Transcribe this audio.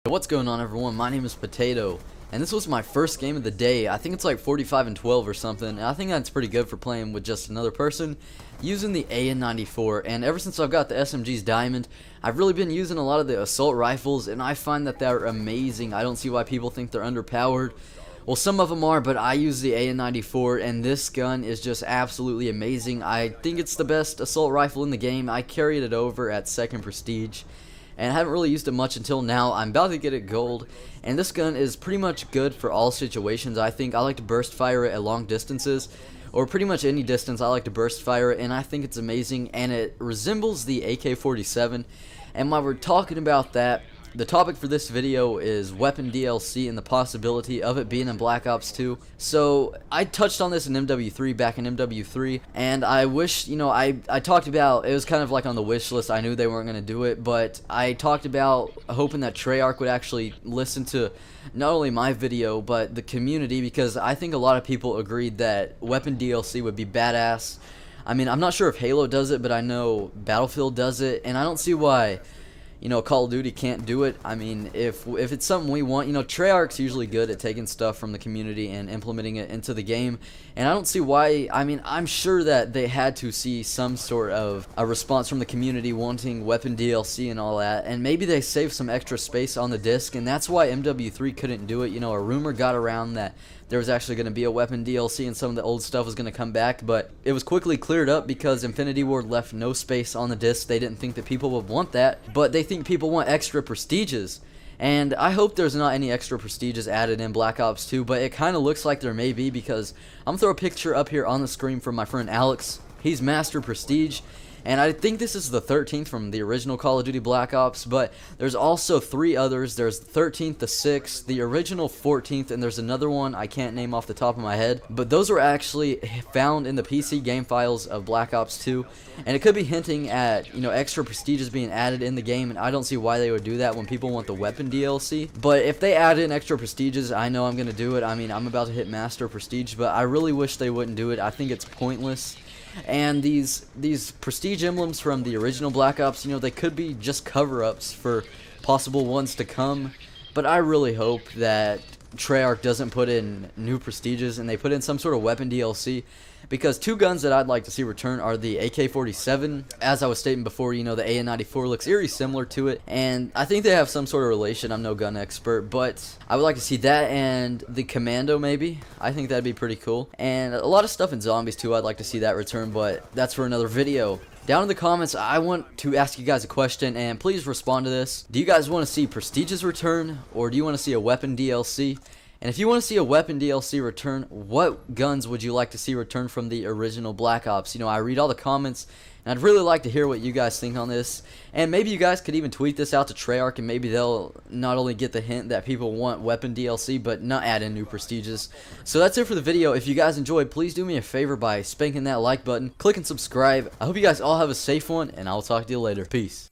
What's going on, everyone? My name is Potato, and this was my first game of the day. I think it's like 45-12 or something, and I think that's pretty good for playing with just another person using the AN-94. And ever since I've got the SMG's Diamond, I've really been using a lot of the assault rifles, and I find that they're amazing. I don't see why people think they're underpowered. Well, some of them are, but I use the AN-94, and this gun is just absolutely amazing. I think it's the best assault rifle in the game. I carried it over at 2nd Prestige, and I haven't really used it much until now. I'm about to get it gold, and this gun is pretty much good for all situations. I think I like to burst fire it at long distances, or pretty much any distance. I like to burst fire it, and I think it's amazing, and it resembles the AK-47. And while we're talking about that, the topic for this video is weapon DLC and the possibility of it being in Black Ops 2. So I touched on this in MW3, back in MW3, and I wish, I talked about, it was kind of like on the wish list. I knew they weren't going to do it, but I talked about hoping that Treyarch would actually listen to not only my video, but the community, because I think a lot of people agreed that weapon DLC would be badass. I mean, I'm not sure if Halo does it, but I know Battlefield does it, and I don't see why Call of Duty can't do it. I mean, if it's something we want, Treyarch's usually good at taking stuff from the community and implementing it into the game, and I don't see why. I mean, I'm sure that they had to see some sort of a response from the community wanting weapon DLC and all that, and maybe they saved some extra space on the disc, and that's why MW3 couldn't do it. A rumor got around that there was actually going to be a weapon DLC and some of the old stuff was going to come back, but it was quickly cleared up because Infinity Ward left no space on the disc. They didn't think that people would want that, but they think people want extra prestiges. And I hope there's not any extra prestiges added in Black Ops 2, but it kind of looks like there may be, because I'm going to throw a picture up here on the screen from my friend Alex. He's Master Prestige, and I think this is the 13th from the original Call of Duty Black Ops, but there's also 3 others. There's the 13th, the 6th, the original 14th, and there's another one I can't name off the top of my head, but those were actually found in the PC game files of Black Ops 2, and it could be hinting at, extra prestiges being added in the game, and I don't see why they would do that when people want the weapon DLC. But if they add in extra prestiges, I know I'm going to do it. I mean, I'm about to hit Master Prestige, but I really wish they wouldn't do it. I think it's pointless. And these prestige emblems from the original Black Ops, they could be just cover-ups for possible ones to come. But I really hope that Treyarch doesn't put in new prestiges and they put in some sort of weapon DLC, because 2 guns that I'd like to see return are the AK-47. As I was stating before, the AN-94 looks eerie similar to it, and I think they have some sort of relation. I'm no gun expert, but I would like to see that, and the Commando maybe. I think that'd be pretty cool. And a lot of stuff in Zombies too, I'd like to see that return, but that's for another video. Down in the comments, I want to ask you guys a question, and please respond to this. Do you guys want to see prestiges return, or do you want to see a weapon DLC? And if you want to see a weapon DLC return, what guns would you like to see return from the original Black Ops? I read all the comments, and I'd really like to hear what you guys think on this. And maybe you guys could even tweet this out to Treyarch, and maybe they'll not only get the hint that people want weapon DLC, but not add in new prestiges. So that's it for the video. If you guys enjoyed, please do me a favor by spanking that like button, click and subscribe. I hope you guys all have a safe one, and I'll talk to you later. Peace.